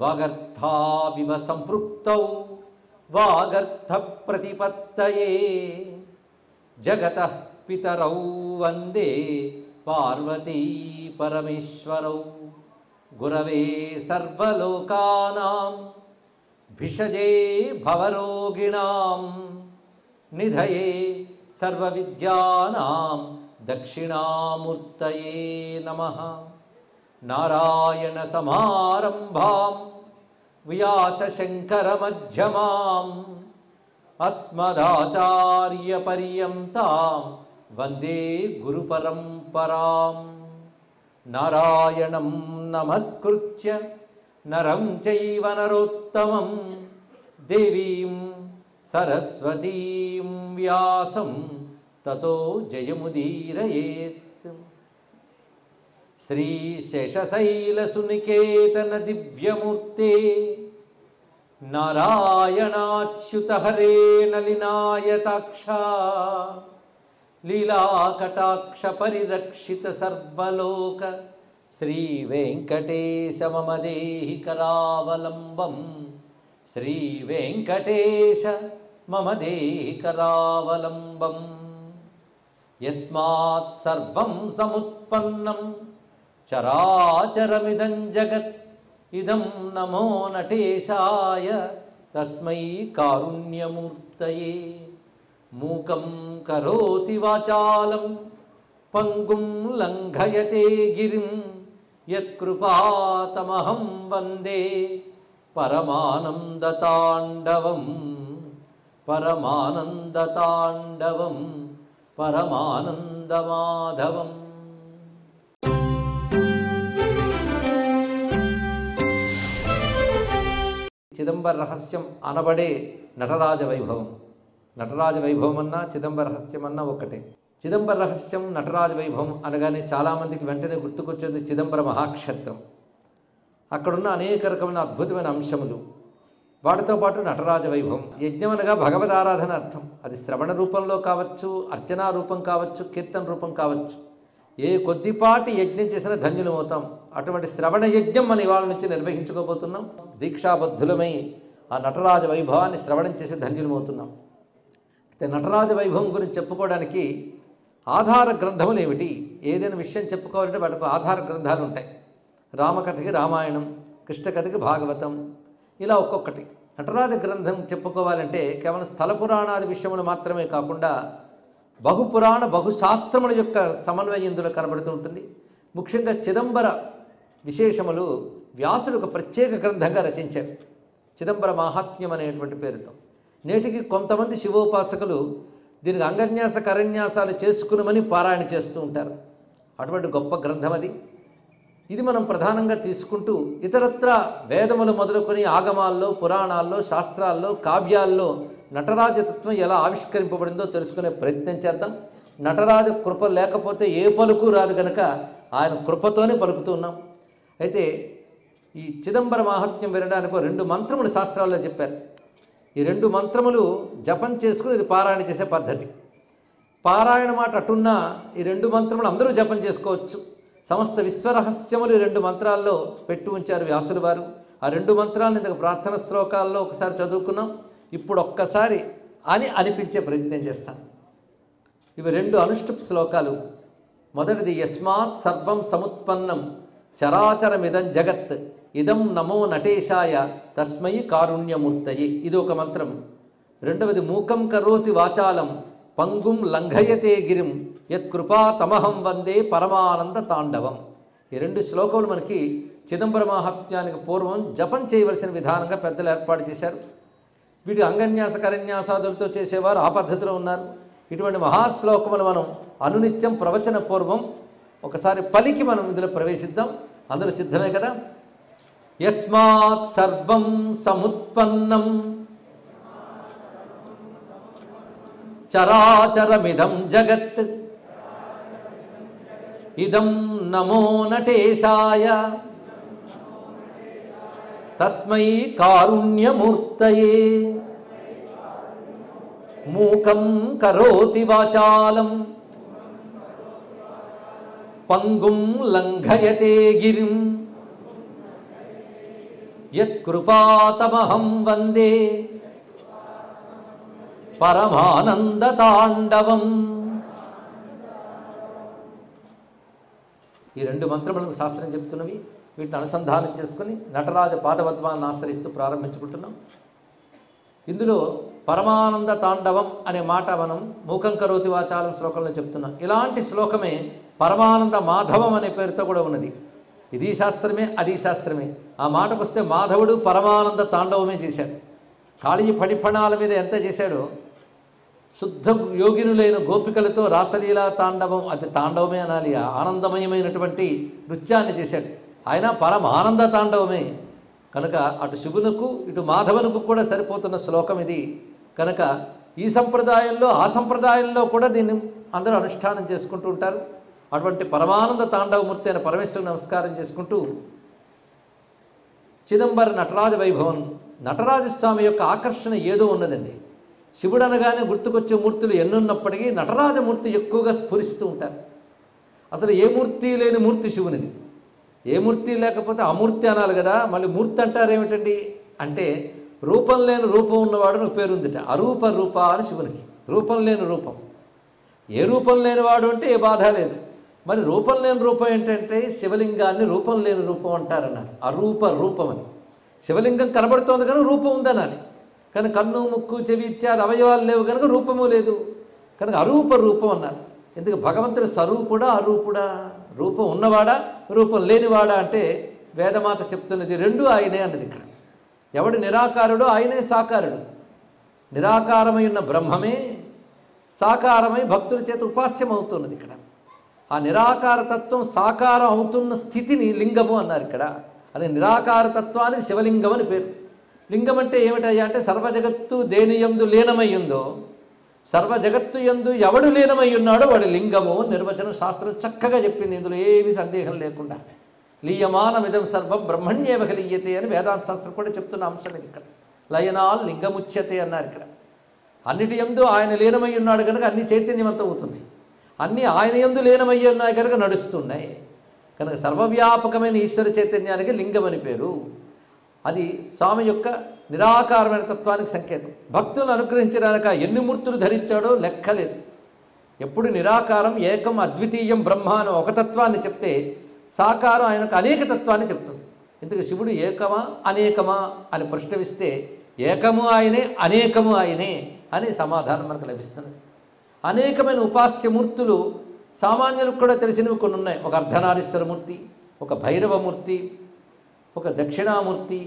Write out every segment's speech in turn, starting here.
వాగర్థావివ సంపృక్తౌ వాగర్థ ప్రతిపత్తయే జగతః పితరౌ వందే పార్వతీ పరమేశ్వరౌ గురవే సర్వలోకానాం భిషజే భవరోగిణాం నిధయే సర్వవిద్యానాం దక్షిణామూర్తయే నమః. నారాయణ సమారంభాం వ్యాసశంకరమధ్యమాం అస్మదాచార్య పర్యంతాం వందే గురుపరంపరాం. నారాయణం నమస్కృత్య నరం చైవ నరోత్తమం దేవీం సరస్వతీం వ్యాసం తతో జయముదీరయేత్. శ్రీశేషశైలసునికేతన దివ్యమూర్తే నారాయణాచ్యుత హరే నలినాయతాక్ష లీలాకటాక్ష పరిరక్షిత సర్వలోక శ్రీవేంకటేశ మమ దేహి కరావలంబం. శ్రీవేంకటేశ మమ దేహి కరావలంబం. యస్మాత్ సర్వం సముత్పన్నం చరాచరమిదం జగత్ ఇదం నమో నటేశాయ తస్మై కారుణ్యమూర్తయే. మూకం కరోతి వాచాలం పంగుం లంఘయతే గిరిం యత్కృపాతమహం వందే పరమానందతాండవం పరమానందతాండవం పరమానందమాధవం. చిదంబర రహస్యం అనబడే నటరాజ వైభవం. నటరాజ వైభవం అన్నా చిదంబర రహస్యం అన్నా ఒక్కటే. చిదంబర రహస్యం నటరాజ వైభవం అనగానే చాలామందికి వెంటనే గుర్తుకొచ్చేది చిదంబర మహాక్షేత్రం. అక్కడున్న అనేక రకమైన అద్భుతమైన అంశములు, వాటితో పాటు నటరాజ వైభవం. యజ్ఞం అనగా భగవద్ ఆరాధన అర్థం. అది శ్రవణ రూపంలో కావచ్చు, అర్చనా రూపం కావచ్చు, కీర్తన రూపం కావచ్చు. ఏ కొద్దిపాటి యజ్ఞం చేసినా ధన్యులమవుతాం. అటువంటి శ్రవణ యజ్ఞం మన ఇవాళ నుంచి నిర్వహించుకోబోతున్నాం. దీక్షాబద్ధులమై ఆ నటరాజ వైభవాన్ని శ్రవణం చేసి ధన్యులమవుతున్నాం. అయితే నటరాజ వైభవం గురించి చెప్పుకోవడానికి ఆధార గ్రంథములు ఏమిటి? ఏదైనా విషయం చెప్పుకోవాలంటే వాటికి ఆధార గ్రంథాలు ఉంటాయి. రామకథకి రామాయణం, కృష్ణకథకి భాగవతం, ఇలా ఒక్కొక్కటి. నటరాజ గ్రంథం చెప్పుకోవాలంటే కేవలం స్థల పురాణాది విషయములు మాత్రమే కాకుండా బహుపురాణ బహుశాస్త్రముల యొక్క సమన్వయం ఇందులో కనబడుతూ ఉంటుంది. ముఖ్యంగా చిదంబర విశేషములు వ్యాసుడు ఒక ప్రత్యేక గ్రంథంగా రచించారు, చిదంబర మహాత్మ్యం అనేటువంటి పేరుతో. నేటికి కొంతమంది శివోపాసకులు దీనికి అంగన్యాస కరన్యాసాలు చేసుకునమని పారాయణ చేస్తూ ఉంటారు. అటువంటి గొప్ప గ్రంథం అది. ఇది మనం ప్రధానంగా తీసుకుంటూ ఇతరత్ర వేదములు మొదలుకొని ఆగమాల్లో, పురాణాల్లో, శాస్త్రాల్లో, కావ్యాల్లో నటరాజతత్వం ఎలా ఆవిష్కరింపబడిందో తెలుసుకునే ప్రయత్నం చేద్దాం. నటరాజ కృప లేకపోతే ఏ పలుకు రాదు కనుక ఆయన కృపతోనే పలుకుతున్నాం. అయితే ఈ చిదంబర మహాత్మ్యం వినడానికి 2 మంత్రములు శాస్త్రాల్లో చెప్పారు. ఈ 2 మంత్రములు జపం చేసుకుని ఇది పారాయణ చేసే పద్ధతి. పారాయణ మాట అటున్నా ఈ 2 మంత్రములు అందరూ జపం చేసుకోవచ్చు. సమస్త విశ్వరహస్యములు 2 మంత్రాల్లో పెట్టి ఉంచారు వ్యాసుల వారు. ఆ 2 మంత్రాలను ఇంతకు ప్రార్థన శ్లోకాల్లో ఒకసారి చదువుకున్నాం. ఇప్పుడు ఒక్కసారి అనిపించే ప్రయత్నం చేస్తాం. ఇవి 2 అనుష్ఠుప్ శ్లోకాలు. మొదటిది యస్మాత్ సర్వం సముత్పన్నం చరాచరమిదం జగత్ ఇదం నమో నటేశాయ తస్మై కారుణ్యమూర్తయే, ఇది ఒక మంత్రం. రెండవది మూకం కరోతి వాచాలం పంగుం లంఘయతే గిరిం యత్కృపా తమహం వందే పరమానంద తాండవం. ఈ 2 శ్లోకములు మనకి చిదంబర మహాత్మ్యానికి పూర్వం జపం చేయవలసిన విధానంగా పెద్దలు ఏర్పాటు చేశారు. వీటి అంగన్యాస కరన్యాసాదులతో చేసేవారు ఆ పద్ధతిలో ఉన్నారు. ఇటువంటి మహాశ్లోకములు మనం అనునిత్యం ప్రవచన పూర్వం ఒకసారి పలికి మనం ఇందులో ప్రవేశిద్దాం. అందరూ సిద్ధమే కదా? యస్మాత్ సర్వం సముత్పన్నం చరాచరమిదం జగత్ ఇదం నమో నటేశాయ తస్మై కారుణ్యమూర్తయే. మూకం కరోతి వాచాలం పంగుం లంఘయతే గిరిం యత్కృపాతమహం వందే పరమానంద తాండవం. ఈ రెండు మంత్రములకు శాస్త్రం చెప్తున్నవి. వీటిని అనుసంధానం చేసుకుని నటరాజ పాదపద్మాన్ని ఆశ్రయిస్తూ ప్రారంభించుకుంటున్నాం. ఇందులో పరమానంద తాండవం అనే మాట మనం మూకం కరోతి వాచాలం శ్లోకంలో చెప్తున్నాం. ఇలాంటి శ్లోకమే పరమానంద మాధవం అనే పేరుతో కూడా ఉన్నది. ఇది శాస్త్రమే, అది శాస్త్రమే. ఆ మాటకు వస్తే మాధవుడు పరమానంద తాండవమే చేశాడు. కాళీ ఫణిఫణాల మీద ఎంత చేశాడో శుద్ధ యోగినులైన గోపికలతో రాసలీలా తాండవం, అది తాండవమే అనాలి, ఆనందమయమైనటువంటి నృత్యాన్ని చేశాడు. ఆయన పరమానంద తాండవమే కనుక అటు శివునకు ఇటు మాధవునకు కూడా సరిపోతున్న శ్లోకం ఇది. కనుక ఈ సంప్రదాయంలో ఆ సంప్రదాయంలో కూడా దీన్ని అందరూ అనుష్ఠానం చేసుకుంటూ ఉంటారు. అటువంటి పరమానంద తాండవమూర్తి అయిన పరమేశ్వరుని నమస్కారం చేసుకుంటూ చిదంబర నటరాజ వైభవం, నటరాజస్వామి యొక్క ఆకర్షణ ఏదో ఉన్నదండి. శివుడు అనగానే గుర్తుకొచ్చే మూర్తులు ఎన్నున్నప్పటికీ నటరాజమూర్తి ఎక్కువగా స్ఫురిస్తూ ఉంటారు. అసలు ఏ మూర్తి లేని మూర్తి శివునిది. ఏ మూర్తి లేకపోతే అమూర్తి అనాలి కదా. మళ్ళీ మూర్తి అంటారు ఏమిటండి అంటే రూపం లేని రూపం ఉన్నవాడు నువ్వు పేరుందిట. అరూప రూప అని శివునికి రూపం లేని రూపం. ఏ రూపం లేనివాడు అంటే ఏ బాధ లేదు. మరి రూపం లేని రూపం ఏంటంటే శివలింగాన్ని రూపం లేని రూపం అంటారన్నారు. అరూప రూపం అని. శివలింగం కనబడుతోంది కనుక రూపం ఉందనాలి. కానీ కన్ను ముక్కు చెవి ఇత్యాది అవయవాలు లేవు కనుక రూపము లేదు కనుక అరూప రూపం అన్నారు. ఎందుకు భగవంతుడు స్వరూపుడా అరూపుడా, రూపం ఉన్నవాడా రూపం లేనివాడా అంటే వేదమాత చెప్తున్నది రెండు ఆయనే అన్నది. ఇక్కడ ఎవడు నిరాకారుడో ఆయనే సాకారుడు. నిరాకారమై ఉన్న బ్రహ్మమే సాకారమై భక్తుల చేత ఉపాస్యం అవుతున్నది. ఇక్కడ ఆ నిరాకార తత్వం సాకారం అవుతున్న స్థితిని లింగము అన్నారు. ఇక్కడ అది నిరాకార తత్వానికి శివలింగం అని పేరు. లింగం అంటే ఏమిటయ్యా అంటే సర్వజగత్తు దేని యందు లీనమై ఉందో, సర్వజగత్తు యందు ఎవడు లీనమై ఉన్నాడో వాడు లింగము. నిర్వచనం శాస్త్రం చక్కగా చెప్పింది. ఇందులో ఏమీ సందేహం లేకుండా. లీయమానమిదం సర్వం బ్రహ్మణ్యేవ లీయతే అని వేదాంత శాస్త్రం కూడా చెప్తున్న అంశం ఇది. ఇక్కడ లయనాల్ లింగముచ్యతే అన్నారు. ఇక్కడ అన్నిటి యందు ఆయన లీనమై ఉన్నాడు కనుక అన్ని చైతన్యవంతం అవుతున్నాయి. అన్నీ ఆయన యందు లీనమై ఉన్నాయి కనుక నడుస్తున్నాయి. కనుక సర్వవ్యాపకమైన ఈశ్వర చైతన్యానికి లింగం అని పేరు. అది స్వామి యొక్క నిరాకారమైన తత్వానికి సంకేతం. భక్తులను అనుగ్రహించడానికి ఎన్ని మూర్తులు ధరించాడో లెక్కలేదు. ఎప్పుడు నిరాకారం ఏకం అద్వితీయం బ్రహ్మ అని ఒక తత్వాన్ని చెప్తే సాకారం ఆయనకు అనేక తత్వాన్ని చెప్తుంది. ఇందుకు శివుడు ఏకమా అనేకమా అని ప్రశ్నవిస్తే ఏకము ఆయనే అనేకము ఆయనే అని సమాధానం మనకు లభిస్తుంది. అనేకమైన ఉపాస్యమూర్తులు సామాన్యులకు కూడా తెలిసినవి కొన్ని ఉన్నాయి. ఒక అర్ధనారీశ్వరమూర్తి, ఒక భైరవమూర్తి, ఒక దక్షిణామూర్తి,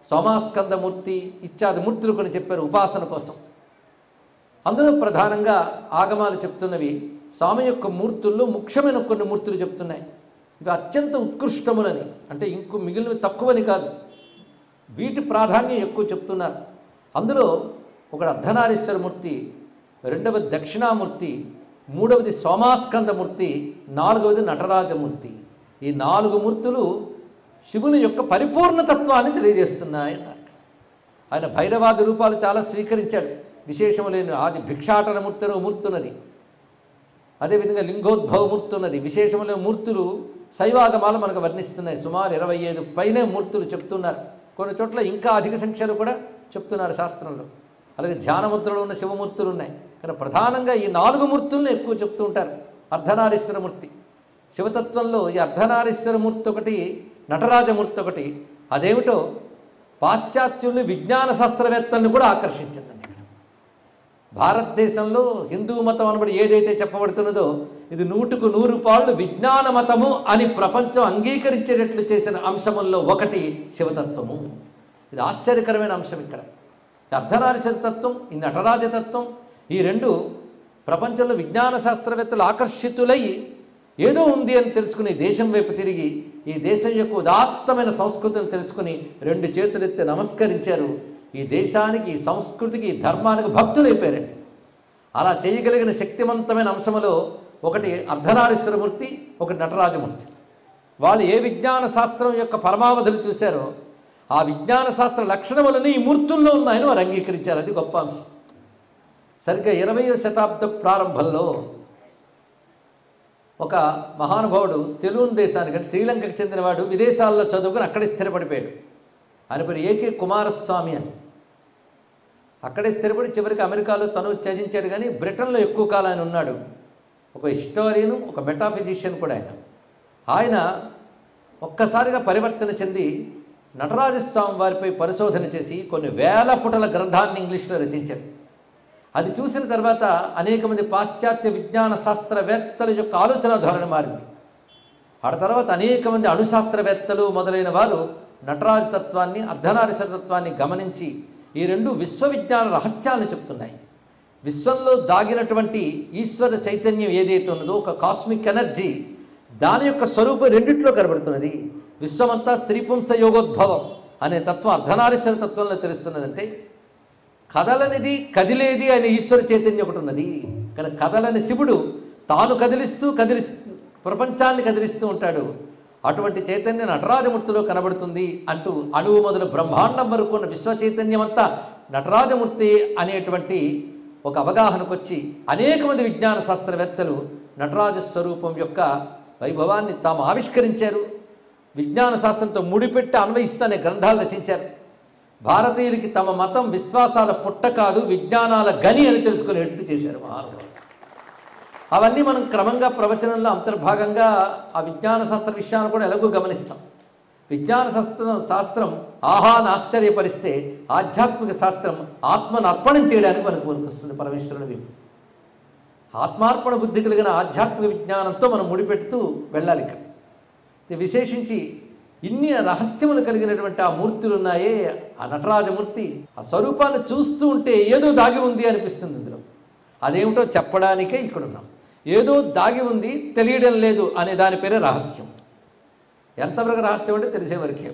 సోమాస్కందమూర్తి ఇత్యాది మూర్తులు కొన్ని చెప్పారు ఉపాసన కోసం. అందులో ప్రధానంగా ఆగమాలు చెప్తున్నవి స్వామి యొక్క మూర్తుల్లో ముఖ్యమైన కొన్ని మూర్తులు చెప్తున్నాయి. ఇవి అత్యంత ఉత్కృష్టములని, అంటే ఇంకో మిగిలినవి తక్కువని కాదు, వీటి ప్రాధాన్యం ఎక్కువ చెప్తున్నారు. అందులో ఒకటి అర్ధనారీశ్వరమూర్తి, రెండవది దక్షిణామూర్తి, మూడవది సోమాస్కందమూర్తి, నాలుగవది నటరాజమూర్తి. ఈ నాలుగు మూర్తులు శివుని యొక్క పరిపూర్ణతత్వాన్ని తెలియజేస్తున్నాయి. ఆయన భైరవాది రూపాలు చాలా స్వీకరించాడు. విశేషము లేని ఆది భిక్షాటనమూర్తి అనే మూర్తి ఉన్నది. అదేవిధంగా లింగోద్భవమూర్తి ఉన్నది. విశేషము లేని మూర్తులు శైవాగమాలు మనకు వర్ణిస్తున్నాయి. సుమారు 25 పైనే మూర్తులు చెప్తున్నారు. కొన్ని చోట్ల ఇంకా అధిక సంఖ్యలు కూడా చెప్తున్నారు శాస్త్రంలో. అలాగే ధ్యానముద్రలో ఉన్న శివమూర్తులు ఉన్నాయి. కానీ ప్రధానంగా ఈ 4 మూర్తులను ఎక్కువ చెప్తూ ఉంటారు. అర్ధనారీశ్వరమూర్తి శివతత్వంలో ఈ అర్ధనారీశ్వరమూర్తి ఒకటి, నటరాజమూర్తి ఒకటి. అదేమిటో పాశ్చాత్యుల్ని విజ్ఞాన శాస్త్రవేత్తల్ని కూడా ఆకర్షించిందండి. భారతదేశంలో హిందూ మతం అనబడి ఏదైతే చెప్పబడుతున్నదో ఇది 100కు 100 పాళ్ళు విజ్ఞాన మతము అని ప్రపంచం అంగీకరించేటట్లు చేసిన అంశముల్లో ఒకటి శివతత్వము. ఇది ఆశ్చర్యకరమైన అంశం. ఇక్కడ అర్ధనారీశ్వర తత్వం, ఈ నటరాజతత్వం, ఈ రెండు ప్రపంచంలో విజ్ఞాన శాస్త్రవేత్తలు ఆకర్షితులై ఏదో ఉంది అని తెలుసుకుని దేశం వైపు తిరిగి ఈ దేశం యొక్క ఉదాత్తమైన సంస్కృతిని తెలుసుకుని 2 చేతులెత్తి నమస్కరించారు. ఈ దేశానికి, ఈ సంస్కృతికి, ఈ ధర్మానికి భక్తులైపోయారండి. అలా చేయగలిగిన శక్తివంతమైన అంశములో ఒకటి అర్ధనారీశ్వరమూర్తి, ఒకటి నటరాజమూర్తి. వాళ్ళు ఏ విజ్ఞాన శాస్త్రం యొక్క పరమావధులు చూశారో ఆ విజ్ఞాన శాస్త్ర లక్షణములని ఈ మూర్తుల్లో ఉన్నాయని వారు అంగీకరించారు. అది గొప్ప అంశం. సరిగ్గా 20వ శతాబ్ద ప్రారంభంలో ఒక మహానుభావుడు సెలూన్ దేశానికి, అంటే శ్రీలంకకు చెందినవాడు, విదేశాల్లో చదువుకుని అక్కడే స్థిరపడిపోయాడు. ఆయన పేరు ఏకే కుమారస్వామి అని. అక్కడే స్థిరపడి చివరికి అమెరికాలో తను త్యజించాడు, కానీ బ్రిటన్లో ఎక్కువ కాలం ఆయన ఉన్నాడు. ఒక హిస్టోరియను, ఒక మెటాఫిజిషియన్ కూడా ఆయన ఒక్కసారిగా పరివర్తన చెంది నటరాజస్వామి వారిపై పరిశోధన చేసి కొన్ని వేల పుటల గ్రంథాన్ని ఇంగ్లీష్లో రచించాడు. అది చూసిన తర్వాత అనేక మంది పాశ్చాత్య విజ్ఞాన శాస్త్రవేత్తల యొక్క ఆలోచన ధోరణి మారింది. ఆ తర్వాత అనేక మంది అణుశాస్త్రవేత్తలు మొదలైన వారు నటరాజ తత్వాన్ని, అర్ధనారీశ్వర తత్వాన్ని గమనించి ఈ రెండు విశ్వవిజ్ఞాన రహస్యాలను చెప్తున్నాయి. విశ్వంలో దాగినటువంటి ఈశ్వర చైతన్యం ఏదైతే ఉన్నదో, ఒక కాస్మిక్ ఎనర్జీ, దాని యొక్క స్వరూపం రెండిట్లో కనబడుతున్నది. విశ్వమంతా స్త్రీపుంస యోగోద్భవం అనే తత్వం అర్ధనారీశ్వర తత్వంలో తెలుస్తున్నదంటే, కదలనిది కదిలేది అనే ఈశ్వర చైతన్యం ఒకటి ఉన్నది. కానీ కదలని శివుడు తాను కదిలిస్తూ ప్రపంచాన్ని కదిలిస్తూ ఉంటాడు. అటువంటి చైతన్యం నటరాజమూర్తిలో కనబడుతుంది అంటూ అణువు మొదలు బ్రహ్మాండం వరకు ఉన్న విశ్వ చైతన్యం అంతా నటరాజమూర్తి అనేటువంటి ఒక అవగాహనకు వచ్చి అనేక మంది విజ్ఞాన శాస్త్రవేత్తలు నటరాజ స్వరూపం యొక్క వైభవాన్ని తాము ఆవిష్కరించారు. విజ్ఞాన శాస్త్రంతో ముడిపెట్టి అన్వయిస్తూ అనే గ్రంథాలు రచించారు. భారతీయులకి తమ మతం విశ్వాసాల పుట్ట కాదు, విజ్ఞానాల గని అని తెలుసుకునేట్టు చేశారు మహానుభావులు. అవన్నీ మనం క్రమంగా ప్రవచనంలో అంతర్భాగంగా ఆ విజ్ఞాన శాస్త్ర విషయాన్ని కూడా ఎలాగో గమనిస్తాం. విజ్ఞాన శాస్త్రం ఆహాన్ని ఆశ్చర్యపరిస్తే ఆధ్యాత్మిక శాస్త్రం ఆత్మను అర్పణం చేయడానికి మనకు వస్తుంది. పరమేశ్వరుని వైపు ఆత్మార్పణ బుద్ధి కలిగిన ఆధ్యాత్మిక విజ్ఞానంతో మనం ముడిపెడుతూ వెళ్ళాలి. ఇక్కడ విశేషించి ఇన్ని రహస్యములు కలిగినటువంటి ఆ మూర్తులు ఉన్నాయే, ఆ నటరాజమూర్తి ఆ స్వరూపాన్ని చూస్తూ ఉంటే ఏదో దాగి ఉంది అనిపిస్తుంది. ఇందులో అదేమిటో చెప్పడానికే ఇక్కడున్నాం. ఏదో దాగి ఉంది, తెలియడం లేదు అనే దాని పేరే రహస్యం. ఎంతవరకు రహస్యం అంటే తెలిసేవరకే.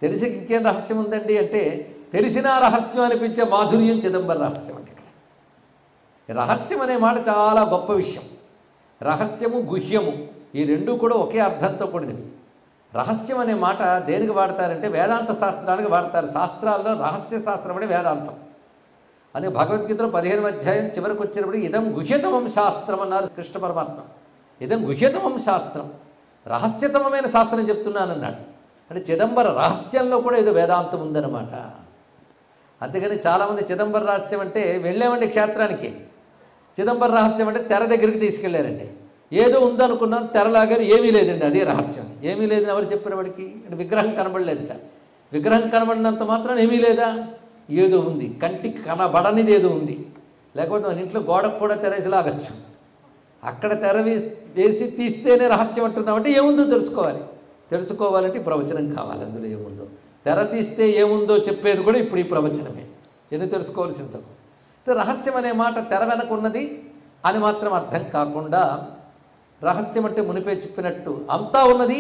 తెలిసి ఇంకేం రహస్యం ఉందండి అంటే, తెలిసిన రహస్యం అనిపించే మాధుర్యం చిదంబర రహస్యం అంటే. ఇక్కడ రహస్యం అనే మాట చాలా గొప్ప విషయం. రహస్యము, గుహ్యము ఈ రెండూ కూడా ఒకే అర్థంతో కూడినవి. రహస్యం అనే మాట దేనికి వాడతారంటే వేదాంత శాస్త్రానికి వాడతారు. శాస్త్రాల్లో రహస్య శాస్త్రం అంటే వేదాంతం. అదే భగవద్గీతలో 15వ అధ్యాయం చివరికి వచ్చినప్పుడు ఇదం గుహ్యతమం శాస్త్రం అన్నారు కృష్ణ పరమాత్మ. ఇదం గుహ్యతమం శాస్త్రం, రహస్యతమమైన శాస్త్రం చెప్తున్నానన్నాడు. అంటే చిదంబర రహస్యంలో కూడా ఏదో వేదాంతం ఉందన్నమాట. అంతేగాని చాలామంది చిదంబర రహస్యం అంటే వెళ్ళామండి క్షేత్రానికి, చిదంబర రహస్యం అంటే తెర దగ్గరికి తీసుకెళ్ళారండి. ఏదో ఉందనుకున్నాం, తెరలాగారు ఏమీ లేదండి, అదే రహస్యం. ఏమీ లేదని ఎవరు చెప్పిన వాడికి? అంటే విగ్రహం కనబడలేదుట. విగ్రహం కనబడినంత మాత్రం ఏమీ లేదా? ఏదో ఉంది, కంటికి కనబడనిది ఏదో ఉంది. లేకపోతే మన ఇంట్లో గోడకు కూడా తెరేసి లాగచ్చు. అక్కడ తెర వేసి తీస్తేనే రహస్యం అంటున్నామంటే ఏముందో తెలుసుకోవాలి. తెలుసుకోవాలంటే ఈ ప్రవచనం కావాలి. అందులో ఏముందో తెర తీస్తే ఏముందో చెప్పేది కూడా ఇప్పుడు ఈ ప్రవచనమే. ఎందుకు తెలుసుకోవాల్సిందో. రహస్యం అనే మాట తెర వెనకున్నది అని మాత్రం అర్థం కాకుండా, రహస్యం అంటే మునిపే చెప్పినట్టు అంతా ఉన్నది,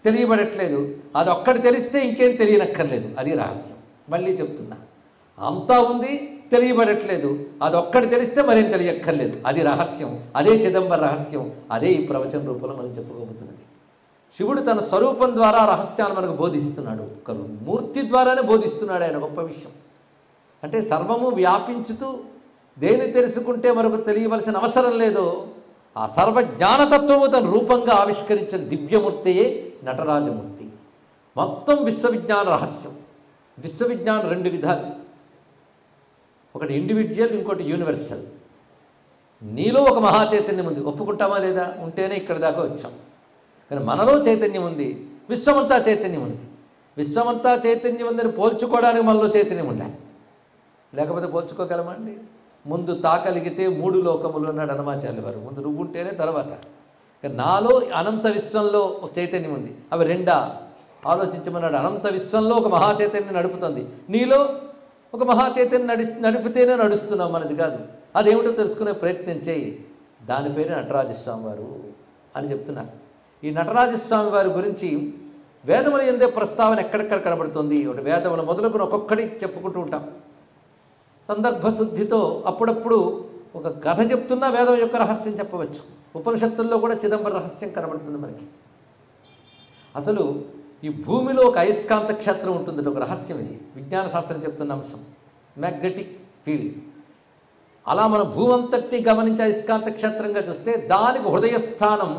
తెలియబడట్లేదు, అది ఒక్కటి తెలిస్తే ఇంకేం తెలియనక్కర్లేదు, అది రహస్యం. మళ్ళీ చెప్తున్నా, అంతా ఉంది, తెలియబడట్లేదు, అది ఒక్కటి తెలిస్తే మరేం తెలియక్కర్లేదు, అది రహస్యం. అదే చిదంబర రహస్యం. అదే ఈ ప్రవచన రూపంలో మనం చెప్పుకోబోతున్నది. శివుడు తన స్వరూపం ద్వారా రహస్యాన్ని మనకు బోధిస్తున్నాడు. ఒక మూర్తి ద్వారానే బోధిస్తున్నాడు. ఆయన గొప్ప విషయం అంటే సర్వము వ్యాపించుతూ దేని తెలుసుకుంటే మనకు తెలియవలసిన అవసరం లేదో ఆ సర్వజ్ఞానతత్వము తన రూపంగా ఆవిష్కరించిన దివ్యమూర్తియే నటరాజమూర్తి. మొత్తం విశ్వవిజ్ఞాన రహస్యం. విశ్వవిజ్ఞానం రెండు విధాలు, ఒకటి ఇండివిజువల్, ఇంకోటి యూనివర్సల్. నీలో ఒక మహాచైతన్యం ఉంది, ఒప్పుకుంటామా లేదా? ఉంటేనే ఇక్కడ దాకా వచ్చాం. కానీ మనలో చైతన్యం ఉంది, విశ్వమంతా చైతన్యం ఉంది. విశ్వమంతా చైతన్యం ఉందని పోల్చుకోవడానికి మనలో చైతన్యం ఉండాలి, లేకపోతే పోల్చుకోగలమా అండి? ముందు తాకలిగితే 3 లోకములు అన్నాడు హనుమాచార్యుల వారు. ముందు నువ్వు ఉంటేనే తర్వాత. నాలో అనంత విశ్వంలో ఒక చైతన్యం ఉంది, అవి రెండా ఆలోచించమన్నాడు. అనంత విశ్వంలో ఒక మహాచైతన్యం నడుపుతుంది, నీలో ఒక మహాచైతన్యం నడిపితేనే నడుస్తున్నాం, మనది కాదు. అదేమిటో తెలుసుకునే ప్రయత్నం చేయి. దాని పేరు నటరాజస్వామి వారు అని చెప్తున్నారు. ఈ నటరాజస్వామి వారి గురించి వేదముల యందే ప్రస్తావన ఎక్కడెక్కడ కనబడుతుంది. ఒకటి వేదముల మొదలుకొని ఒక్కొక్కటి చెప్పుకుంటూ ఉంటాం. సందర్భశుద్ధితో అప్పుడప్పుడు ఒక కథ చెప్తున్నా వేదం యొక్క రహస్యం చెప్పవచ్చు. ఉపనిషత్తుల్లో కూడా చిదంబర రహస్యం కనబడుతుంది మనకి. అసలు ఈ భూమిలో ఒక అయస్కాంత క్షేత్రం ఉంటుంది, ఒక రహస్యం. ఇది విజ్ఞాన శాస్త్రం చెప్తున్న అంశం, మ్యాగ్నెటిక్ ఫీల్డ్. అలా మన భూమంతటిని గమనించి అయస్కాంత క్షేత్రంగా చూస్తే దానికి హృదయస్థానం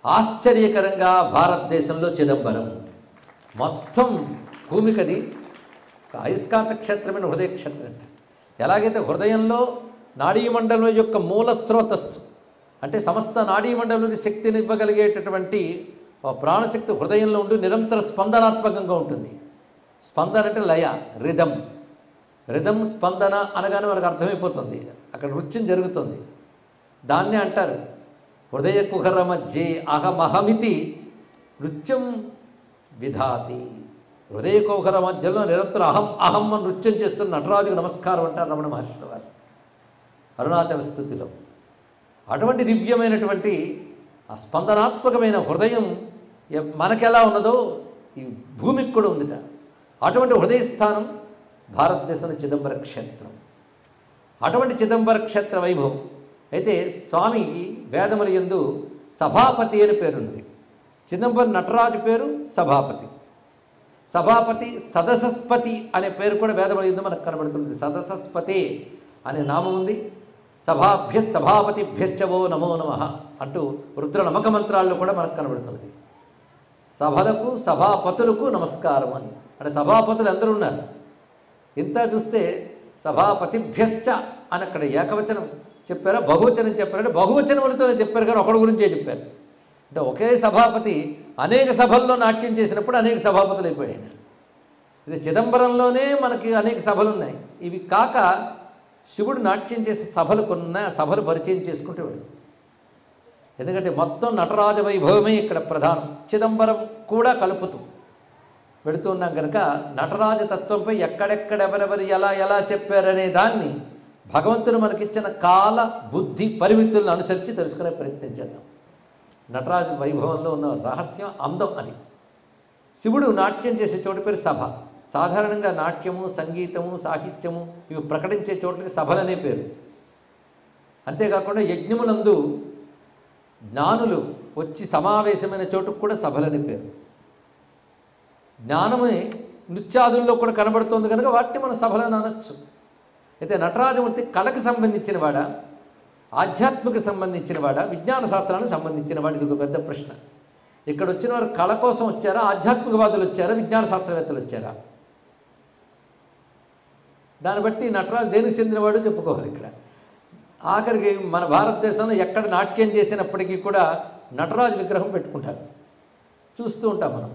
ఆశ్చర్యకరంగా భారతదేశంలో చిదంబరం. మొత్తం భూమికది అయస్కాంత క్షేత్రమైన హృదయ క్షేత్రం అంటే. ఎలాగైతే హృదయంలో నాడీమండలం యొక్క మూల స్రోతస్సు అంటే సమస్త నాడీమండలంలోని శక్తిని ఇవ్వగలిగేటటువంటి ప్రాణశక్తి హృదయంలో ఉండి నిరంతర స్పందనాత్మకంగా ఉంటుంది. స్పందన అంటే లయ, రిధం స్పందన అనగానే మనకు అర్థమైపోతుంది, అక్కడ నృత్యం జరుగుతుంది. దాన్నే అంటారు హృదయ కుహర మధ్యే అహమహమితి నృత్యం విధాతి. హృదయ కుహర మధ్యలో నిరంతరం అహం అహం అని నృత్యం చేస్తున్న నటరాజుకు నమస్కారం అంటారు రమణ మహర్షుల వారు అరుణాచల స్థుతిలో. అటువంటి దివ్యమైనటువంటి ఆ స్పందనాత్మకమైన హృదయం మనకెలా ఉన్నదో ఈ భూమికి కూడా ఉందిట. అటువంటి హృదయ స్థానం భారతదేశంలో చిదంబర క్షేత్రం. అటువంటి చిదంబర క్షేత్ర వైభవం అయితే స్వామికి వేదముల యందు సభాపతి అని పేరున్నది. చిదంబర నటరాజు పేరు సభాపతి. సభాపతి సదసస్పతి అనే పేరు కూడా వేదముల యందు మనకు కనబడుతుంది. సదసస్పతి అనే నామం ఉంది. సభాభ్య సభాపతిభ్యశ్చవో నమో నమః అంటూ రుద్ర నమక మంత్రాల్లో కూడా మనకు కనబడుతుంది. సభలకు సభాపతులకు నమస్కారం అని. అంటే సభాపతులు అందరూ ఉన్నారు. ఇంత చూస్తే సభాపతిభ్యశ్చ అని అక్కడ ఏకవచనం చెప్పారా బహువచనం చెప్పారంటే బహువచనములతోనే చెప్పారు, కానీ ఒకడి గురించే చెప్పారు. అంటే ఒకే సభాపతి అనేక సభల్లో నాట్యం చేసినప్పుడు అనేక సభాపతులు అయిపోయాడు. ఇది చిదంబరంలోనే మనకి అనేక సభలు ఉన్నాయి. ఇవి కాక శివుడు నాట్యం చేసే సభలుకున్న సభలు పరిచయం చేసుకుంటేవాడు. ఎందుకంటే మొత్తం నటరాజ వైభవమే ఇక్కడ ప్రధానం. చిదంబరం కూడా కలుపుతూ పెడుతున్నాం కనుక నటరాజ తత్వంపై ఎక్కడెక్కడెవరెవరు ఎలా ఎలా చెప్పారనే దాన్ని భగవంతుడు మనకిచ్చిన కాల బుద్ధి పరిమితులను అనుసరించి తెలుసుకునే ప్రయత్నం చేద్దాం. నటరాజ వైభవంలో ఉన్న రహస్యం అందం అది. శివుడు నాట్యం చేసే చోటు పేరు సభ. సాధారణంగా నాట్యము, సంగీతము, సాహిత్యము ఇవి ప్రకటించే చోట్లకి సభలనే పేరు. అంతేకాకుండా యజ్ఞములందు జ్ఞానులు వచ్చి సమావేశమైన చోటుకు కూడా సభలని పేరు. జ్ఞానమే నృత్యాదుల్లో కూడా కనబడుతుంది కనుక వాటిని మనం సభలని అనొచ్చు. అయితే నటరాజమూర్తి కళకు సంబంధించిన వాడా, ఆధ్యాత్మిక సంబంధించిన వాడా, విజ్ఞాన శాస్త్రానికి సంబంధించిన వాడు? ఇది ఒక పెద్ద ప్రశ్న. ఇక్కడ వచ్చిన వారు కళ కోసం వచ్చారా, ఆధ్యాత్మికవాదులు వచ్చారా, విజ్ఞాన శాస్త్రవేత్తలు వచ్చారా? దాన్ని బట్టి నటరాజు దేనికి చెందినవాడు చెప్పుకోవాలి. ఇక్కడ ఆఖరికి మన భారతదేశంలో ఎక్కడ నాట్యం చేసినప్పటికీ కూడా నటరాజు విగ్రహం పెట్టుకుంటారు, చూస్తూ ఉంటాం మనం.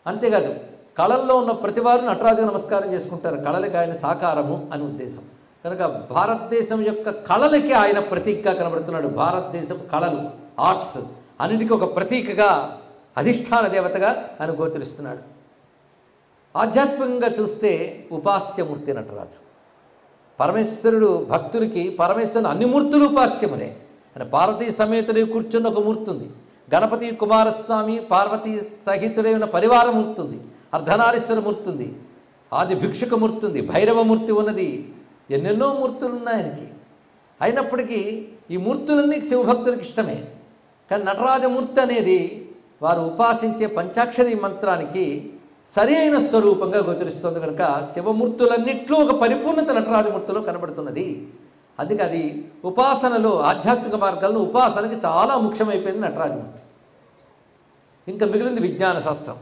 అంతేకాదు కళల్లో ఉన్న ప్రతివారు నటరాజుకు నమస్కారం చేసుకుంటారు. కళలకి ఆయన సాకారము అని ఉద్దేశం కనుక భారతదేశం యొక్క కళలకి ఆయన ప్రతీకగా కనబడుతున్నాడు. భారతదేశం కళలు, ఆర్ట్స్ అన్నిటికీ ఒక ప్రతీకగా, అధిష్టాన దేవతగా ఆయన గోచరిస్తున్నాడు. ఆధ్యాత్మికంగా చూస్తే ఉపాస్యమూర్తి నటరాజు. పరమేశ్వరుడు భక్తులకి పరమేశ్వరుని అన్ని మూర్తులు ఉపాస్యములే. ఆయన పార్వతీ సమేతుడే కూర్చున్న ఒక మూర్తి ఉంది. గణపతి కుమారస్వామి పార్వతీ సహితుడే ఉన్న పరివార మూర్తి ఉంది. అర్ధనారీశ్వర మూర్తి ఉంది. ఆది భిక్షుక మూర్తి ఉంది. భైరవమూర్తి ఉన్నది. ఎన్నెన్నో మూర్తులు ఉన్నాయి ఆయనకి. అయినప్పటికీ ఈ మూర్తులన్నీ శివభక్తులకు ఇష్టమే. కానీ నటరాజమూర్తి అనేది వారు ఉపాసించే పంచాక్షరి మంత్రానికి సరి అయిన స్వరూపంగా గోచరిస్తుంది కనుక శివమూర్తులన్నిట్లో ఒక పరిపూర్ణత నటరాజమూర్తిలో కనబడుతున్నది. అందుకే అది ఉపాసనలో, ఆధ్యాత్మిక మార్గాల్లో ఉపాసనకి చాలా ముఖ్యమైపోయింది నటరాజమూర్తి. ఇంకా మిగిలింది విజ్ఞాన శాస్త్రం.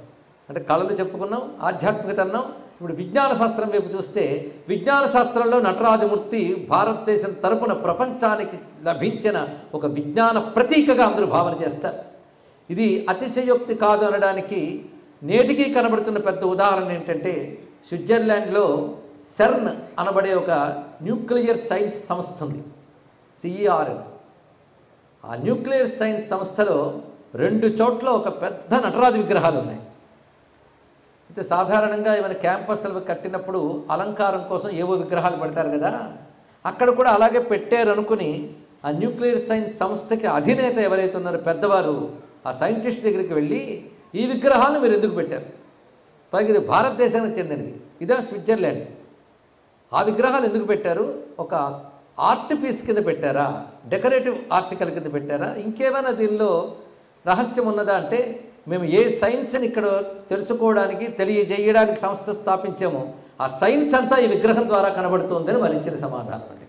అంటే కళలు చెప్పుకున్నాం, ఆధ్యాత్మికత అన్నాం. ఇప్పుడు విజ్ఞాన శాస్త్రం వైపు చూస్తే విజ్ఞాన శాస్త్రంలో నటరాజమూర్తి భారతదేశం తరపున ప్రపంచానికి లభించిన ఒక విజ్ఞాన ప్రతీకగా అందరూ భావన చేస్తారు. ఇది అతిశయోక్తి కాదు అనడానికి నేటికీ కనబడుతున్న పెద్ద ఉదాహరణ ఏంటంటే స్విట్జర్లాండ్లో సెర్న్ అనబడే ఒక న్యూక్లియర్ సైన్స్ సంస్థ ఉంది, CERN. ఆ న్యూక్లియర్ సైన్స్ సంస్థలో 2 చోట్ల ఒక పెద్ద నటరాజు విగ్రహాలు ఉన్నాయి. అయితే సాధారణంగా ఏమైనా క్యాంపస్లు కట్టినప్పుడు అలంకారం కోసం ఏవో విగ్రహాలు పెడతారు కదా, అక్కడ కూడా అలాగే పెట్టారనుకుని ఆ న్యూక్లియర్ సైన్స్ సంస్థకి అధినేత ఎవరైతే ఉన్నారో పెద్దవారు ఆ సైంటిస్ట్ దగ్గరికి వెళ్ళి ఈ విగ్రహాలను మీరు ఎందుకు పెట్టారు, పైగా ఇది భారతదేశానికి చెందినవి, ఇదే స్విట్జర్లాండ్, ఆ విగ్రహాలు ఎందుకు పెట్టారు, ఒక ఆర్ట్ పీస్ కింద పెట్టారా, డెకరేటివ్ ఆర్టికల్ కింద పెట్టారా, ఇంకేమైనా దీనిలో రహస్యం ఉన్నదా అంటే మేము ఏ సైన్స్ని ఇక్కడ తెలుసుకోవడానికి తెలియజేయడానికి సంస్థ స్థాపించామో ఆ సైన్స్ అంతా ఈ విగ్రహం ద్వారా కనబడుతుందని వారు ఇచ్చిన సమాధానం అండి.